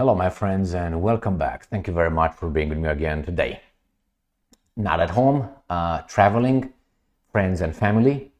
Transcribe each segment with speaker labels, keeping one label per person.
Speaker 1: Hello, my friends, and welcome back. Thank you very much for being with me again today. Not at home, traveling, friends and family,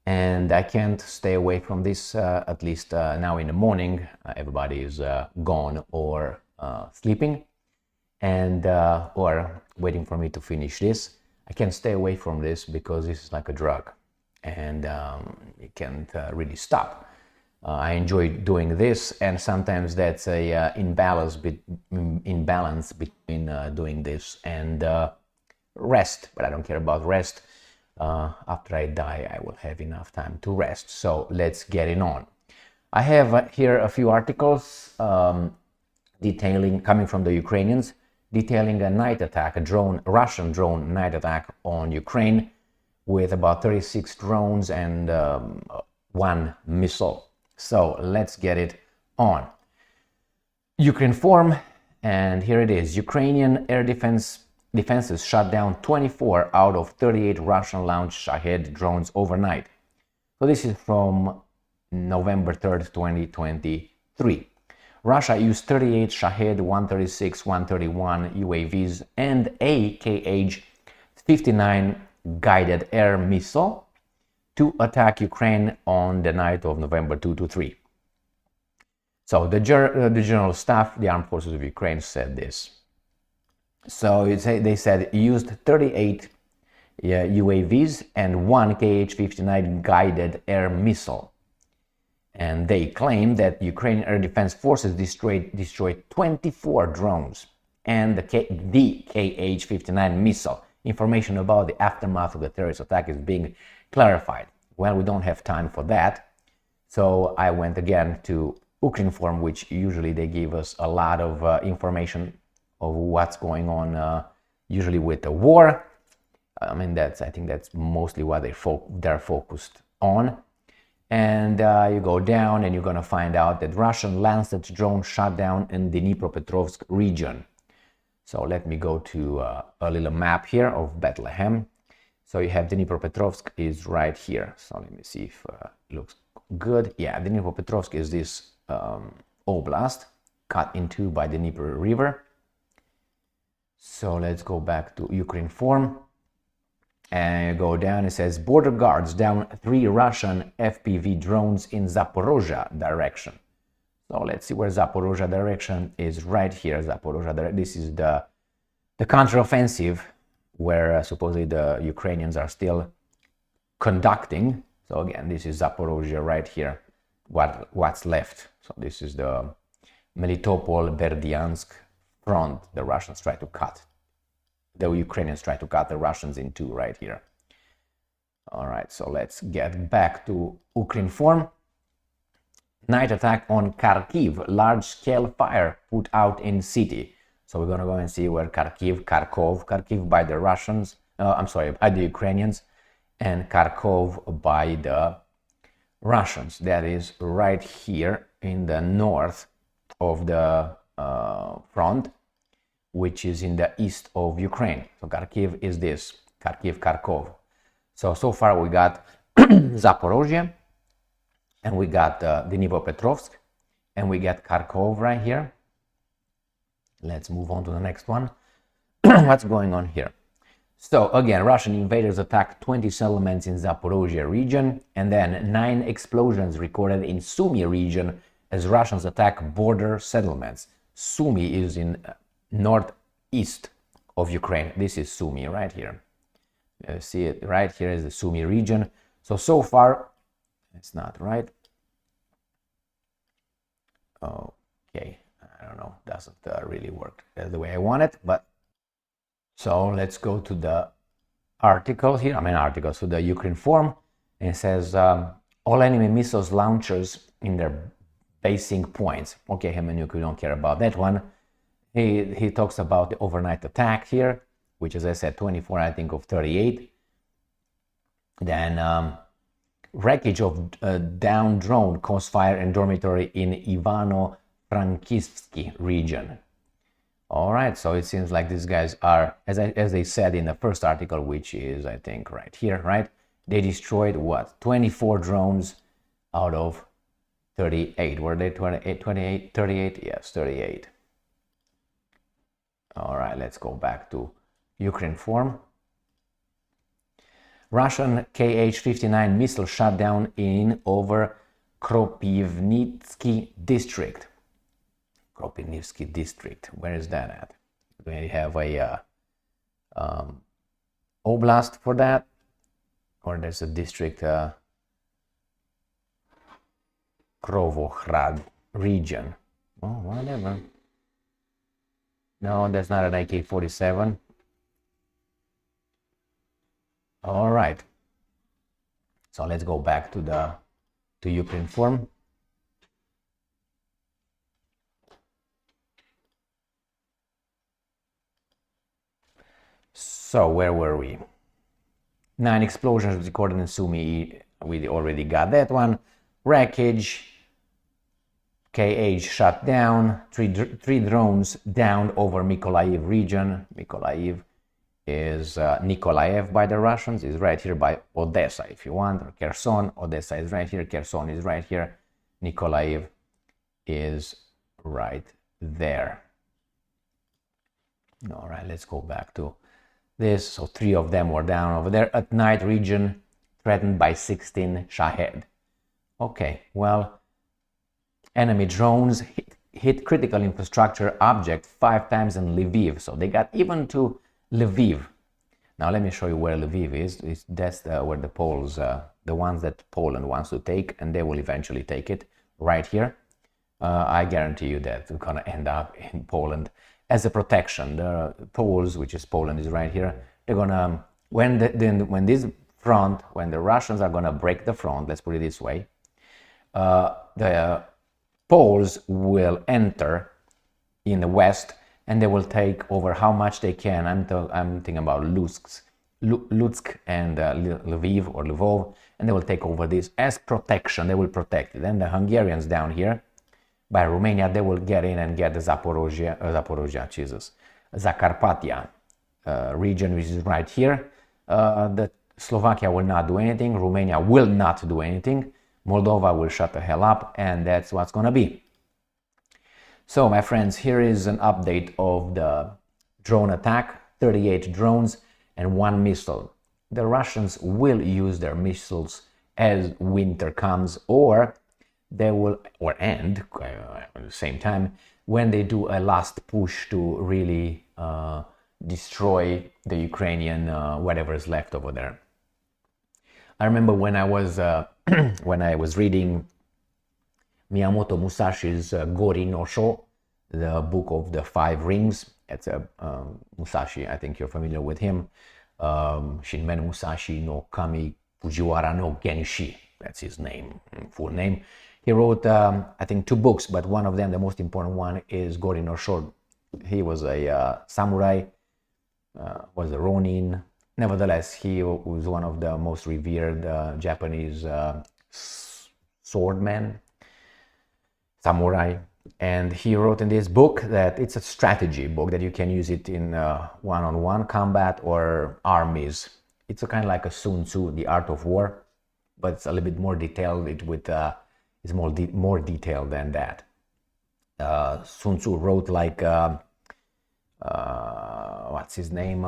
Speaker 1: and I can't stay away from this, at least now in the morning. Everybody is gone or sleeping, and or waiting for me to finish this. I can't stay away from this because this is like a drug, and you can't really stop. I enjoy doing this, and sometimes that's a imbalance between doing this and rest. But I don't care about rest. After I die, I will have enough time to rest. So let's get it on. I have here a few articles detailing, coming from the Ukrainians, detailing a night attack, a Russian drone night attack on Ukraine, with about 36 drones and one missile. So let's get it on. Ukrinform, and here it is. Ukrainian air defenses shot down 24 out of 38 Russian-launched Shahed drones overnight. So this is from November 3rd, 2023. Russia used 38 Shahed 136, 131 UAVs and a Kh-59 guided air missile to attack Ukraine on the night of November 2 to 3. So the General Staff, the Armed Forces of Ukraine, said this. So they said used 38 UAVs and one Kh-59 guided air missile. And they claim that Ukrainian Air Defense Forces destroyed 24 drones and the Kh-59 missile. Information about the aftermath of the terrorist attack is being clarified. Well, we don't have time for that, so I went again to Ukrinform, which usually they give us a lot of information of what's going on, usually with the war. I mean, I think that's mostly what they're focused on. And you go down and you're going to find out that Russian Lancet drone shot down in the Dnipropetrovsk region. So let me go to a little map here of Bethlehem. So you have Dnipropetrovsk is right here. So let me see if it looks good. Yeah, Dnipropetrovsk is this oblast cut into by the Dnieper River. So let's go back to Ukrinform and go down. It says border guards down 3 Russian FPV drones in Zaporozhye direction. So let's see where Zaporozhye direction is. Right here, Zaporozhye. This is the counteroffensive where supposedly the Ukrainians are still conducting. So again, this is Zaporozhye right here, what's left. So this is the Melitopol-Berdyansk front the Russians try to cut. The Ukrainians try to cut the Russians in two right here. All right, so let's get back to Ukrinform. Night attack on Kharkiv, large-scale fire put out in city. So we're going to go and see where Kharkov by the Russians, by the Ukrainians, and Kharkov by the Russians. That is right here in the north of the front, which is in the east of Ukraine. So Kharkiv is this, Kharkov. So far we got Zaporozhye, and we got Dnipropetrovsk, and we got Kharkov right here. Let's move on to the next one. What's going on here? So again, Russian invaders attacked 20 settlements in Zaporozhye region, and then 9 explosions recorded in Sumy region as Russians attack border settlements. Sumy is in northeast of Ukraine. This is Sumy right here. See it right here is the Sumy region. So far, it's not right. Okay. I don't know, doesn't really work the way I want it, but so let's go to the article here. So the Ukrinform, and it says all enemy missiles launchers in their basing points. Okay, Hemenuk, we don't care about that one. He talks about the overnight attack here, which, as I said, 24, I think, of 38. Then wreckage of downed drone caused fire in dormitory in Ivano-Frankivsky region. All right, so it seems like these guys are, as they said in the first article, which is, I think, right here, right? They destroyed what? 24 drones out of 38. Were they 28, 38? Yes, 38. All right, let's go back to Ukraine form. Russian Kh-59 missile shot down in over Kropyvnytsky district. Kropyvnytsky district, where is that at? Do we have a oblast for that? Or there's a district, Krovograd region. Oh, whatever. No, that's not an AK-47. All right. So let's go back to Ukraine form. So where were we? 9 explosions recorded in Sumy. We already got that one. Wreckage. KH shut down. Three drones down over Mykolaiv region. Mykolaiv is Nikolaev by the Russians, is right here by Odessa if you want, or Kherson. Odessa is right here, Kherson is right here, Nikolaev is right there. All right, let's go back to this. So 3 of them were down over there. At night region threatened by 16 Shahed. Okay, well, enemy drones hit critical infrastructure object 5 times in Lviv. So they got even to Lviv. Now let me show you where Lviv is. That's where the Poles, the ones that Poland wants to take, and they will eventually take it right here. I guarantee you that we're gonna end up in Poland as a protection. The Poles, which is Poland, is right here. They're gonna when the Russians are gonna break the front. Let's put it this way. The Poles will enter in the west, and they will take over how much they can. I'm thinking about Lutsk and Lviv or Lvov, and they will take over this as protection. They will protect it. And the Hungarians down here by Romania, they will get in and get the Zakarpattia region, which is right here. The Slovakia will not do anything. Romania will not do anything. Moldova will shut the hell up, and that's what's gonna be. So, my friends, here is an update of the drone attack. 38 drones and 1 missile. The Russians will use their missiles as winter comes, or they will, or end at the same time, when they do a last push to really destroy the Ukrainian whatever is left over there. I remember when I was when I was reading Miyamoto Musashi's Gori no Sho, the book of the 5 rings. It's a Musashi, I think you're familiar with him. Shinmen Musashi no Kami Fujiwara no Genishi. That's his name, full name. He wrote, I think, 2 books, but one of them, the most important one, is Gori no Sho. He was a samurai, was a Ronin. Nevertheless, he was one of the most revered Japanese swordmen, samurai. And he wrote in this book that it's a strategy book, that you can use it in one-on-one combat or armies. It's a kind of like a Sun Tzu, The Art of War, but it's a little bit more detailed. It's more detailed than that. Sun Tzu wrote like what's his name?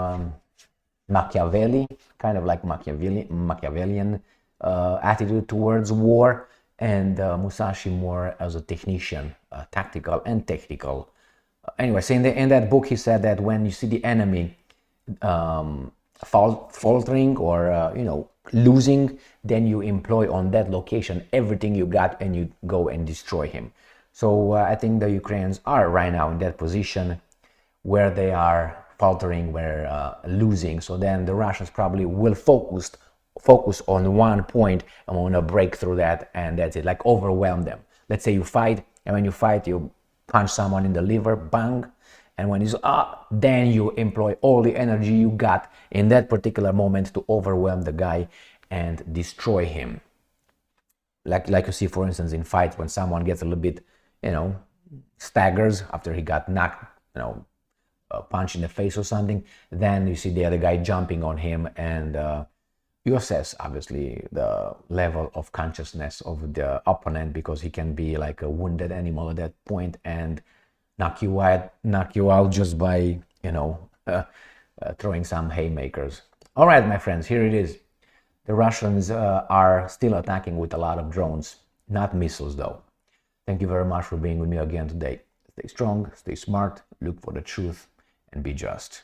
Speaker 1: Machiavelli, kind of like Machiavellian attitude towards war, and Musashi more as a technician, tactical and technical. Anyway, so in that book he said that when you see the enemy faltering or losing, then you employ on that location everything you got and you go and destroy him. So I think the Ukrainians are right now in that position where they are faltering, where losing. So then the Russians probably will focus on one point and want to break through that, and that's it, like overwhelm them. Let's say you fight, and when you fight, you punch someone in the liver, bang, and when he's up, then you employ all the energy you got in that particular moment to overwhelm the guy and destroy him. Like you see, for instance, in fights when someone gets a little bit, staggers after he got knocked, a punch in the face or something, then you see the other guy jumping on him, and you assess obviously the level of consciousness of the opponent, because he can be like a wounded animal at that point and knock you out just by throwing some haymakers. All right, my friends, here it is. The Russians are still attacking with a lot of drones, not missiles though. Thank you very much for being with me again today. Stay strong, stay smart, look for the truth, and be just.